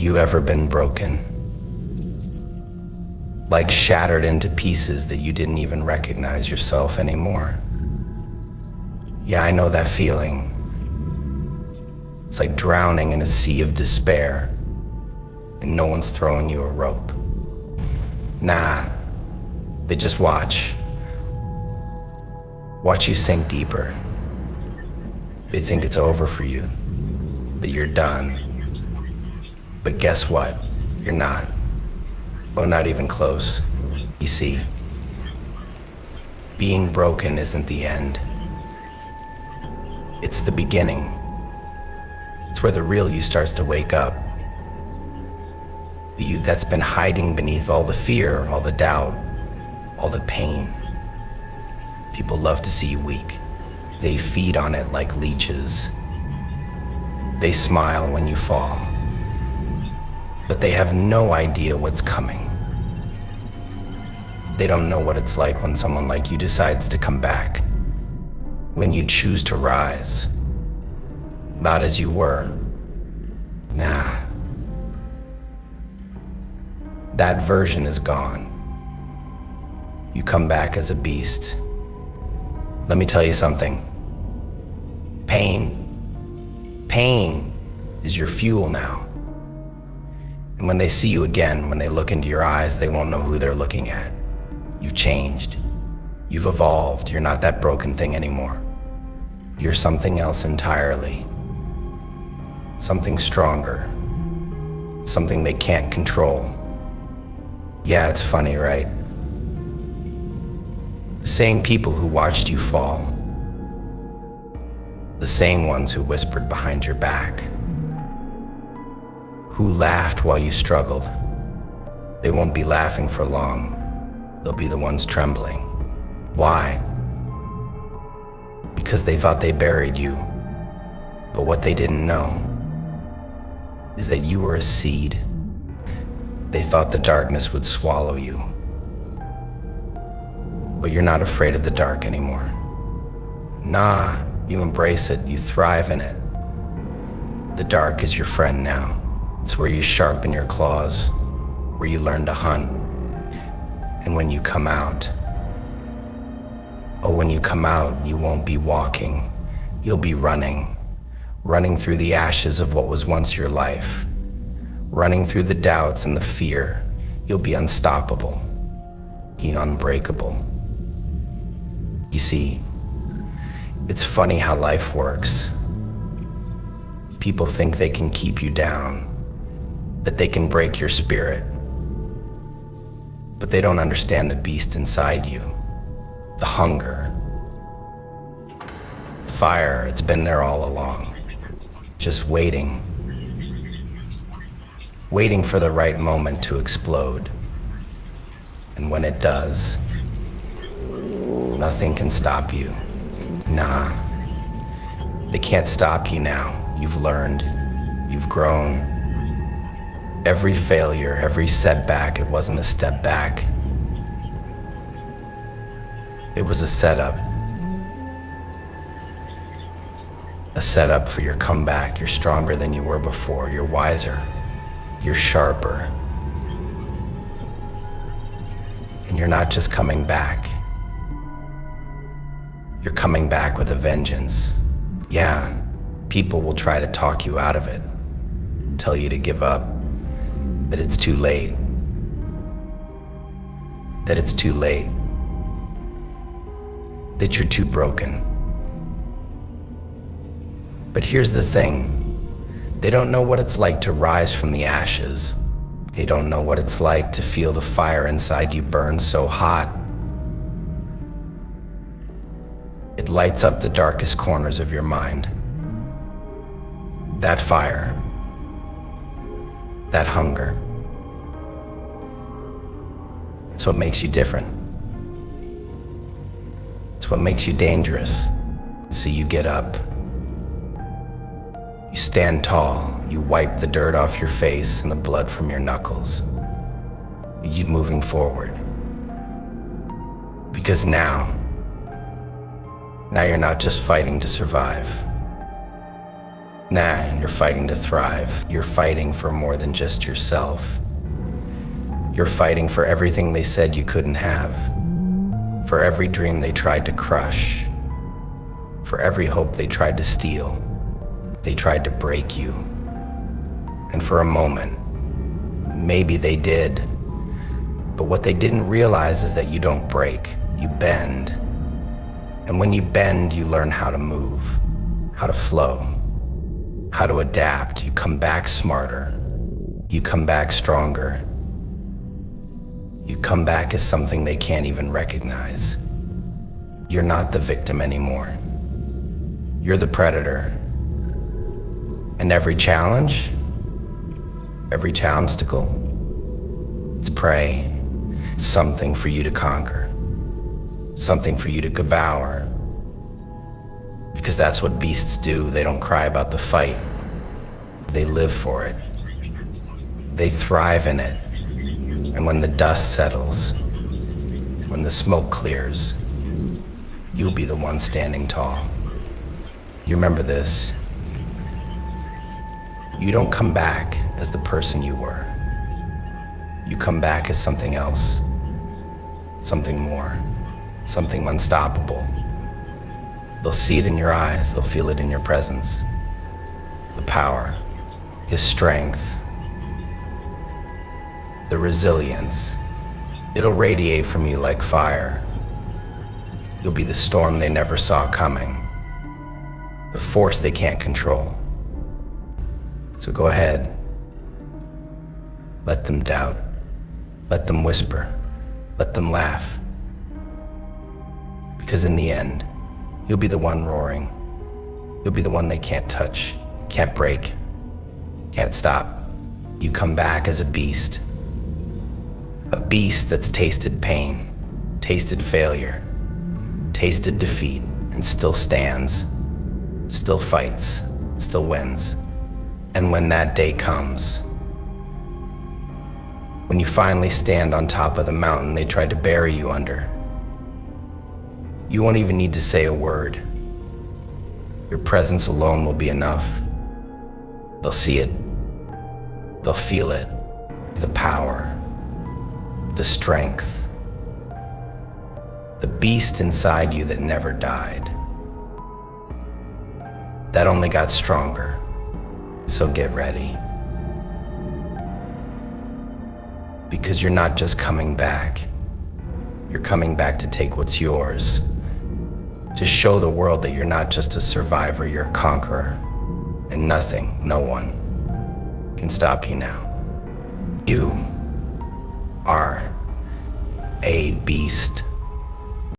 you ever been broken? Like shattered into pieces that you didn't even recognize yourself anymore? Yeah, I know that feeling. It's like drowning in a sea of despair, and no one's throwing you a rope. Nah, they just watch. Watch you sink deeper. They think it's over for you, that you're done. But guess what? You're not. Well, not even close. You see, being broken isn't the end. It's the beginning. It's where the real you starts to wake up. The you that's been hiding beneath all the fear, all the doubt, all the pain. People love to see you weak. They feed on it like leeches. They smile when you fall, but they have no idea what's coming. They don't know what it's like when someone like you decides to come back, when you choose to rise, not as you were. Nah, that version is gone. You come back as a beast. Let me tell you something. Pain is your fuel now. And when they see you again, when they look into your eyes, they won't know who they're looking at. You've changed. You've evolved. You're not that broken thing anymore. You're something else entirely. Something stronger. Something they can't control. Yeah, it's funny, right? The same people who watched you fall. The same ones who whispered behind your back. Who laughed while you struggled. They won't be laughing for long. They'll be the ones trembling. Why? Because they thought they buried you. But what they didn't know is that you were a seed. They thought the darkness would swallow you. But you're not afraid of the dark anymore. Nah, you embrace it, you thrive in it. The dark is your friend now. It's where you sharpen your claws, where you learn to hunt. And when you come out, when you come out, you won't be walking, you'll be running. Running through the ashes of what was once your life. Running through the doubts and the fear. You'll be unstoppable, unbreakable. You see, it's funny how life works. People think they can keep you down, that they can break your spirit. But they don't understand the beast inside you, the hunger. Fire, it's been there all along, just waiting. Waiting for the right moment to explode. And when it does, nothing can stop you. Nah, they can't stop you now. You've learned, you've grown. Every failure, every setback, it wasn't a step back. It was a setup. A setup for your comeback. You're stronger than you were before. You're wiser. You're sharper. And you're not just coming back. You're coming back with a vengeance. Yeah, people will try to talk you out of it, tell you to give up, that it's too late. That it's too late. That you're too broken. But here's the thing. They don't know what it's like to rise from the ashes. They don't know what it's like to feel the fire inside you burn so hot. It lights up the darkest corners of your mind. That fire, that hunger, it's what makes you different. It's what makes you dangerous. So you get up. You stand tall, you wipe the dirt off your face and the blood from your knuckles. You keep moving forward. Because now you're not just fighting to survive. Nah, you're fighting to thrive. You're fighting for more than just yourself. You're fighting for everything they said you couldn't have. For every dream they tried to crush. For every hope they tried to steal. They tried to break you. And for a moment, maybe they did. But what they didn't realize is that you don't break, you bend. And when you bend, you learn how to move, how to flow, how to adapt. You come back smarter. You come back stronger. You come back as something they can't even recognize. You're not the victim anymore. You're the predator. And every challenge, every obstacle, it's prey. It's something for you to conquer. Something for you to devour. Because that's what beasts do. They don't cry about the fight. They live for it. They thrive in it. And when the dust settles, when the smoke clears, you'll be the one standing tall. You remember this. You don't come back as the person you were. You come back as something else, something more, something unstoppable. They'll see it in your eyes, they'll feel it in your presence. The power, the strength, the resilience. It'll radiate from you like fire. You'll be the storm they never saw coming, the force they can't control. So go ahead. Let them doubt. Let them whisper. Let them laugh. Because in the end, you'll be the one roaring. You'll be the one they can't touch, can't break, can't stop. You come back as a beast. A beast that's tasted pain, tasted failure, tasted defeat, and still stands, still fights, still wins. And when that day comes, when you finally stand on top of the mountain they tried to bury you under, you won't even need to say a word. Your presence alone will be enough. They'll see it. They'll feel it. The power, the strength, the beast inside you that never died. That only got stronger. So get ready. Because you're not just coming back. You're coming back to take what's yours. To show the world that you're not just a survivor, you're a conqueror. And nothing, no one, can stop you now. You are a beast.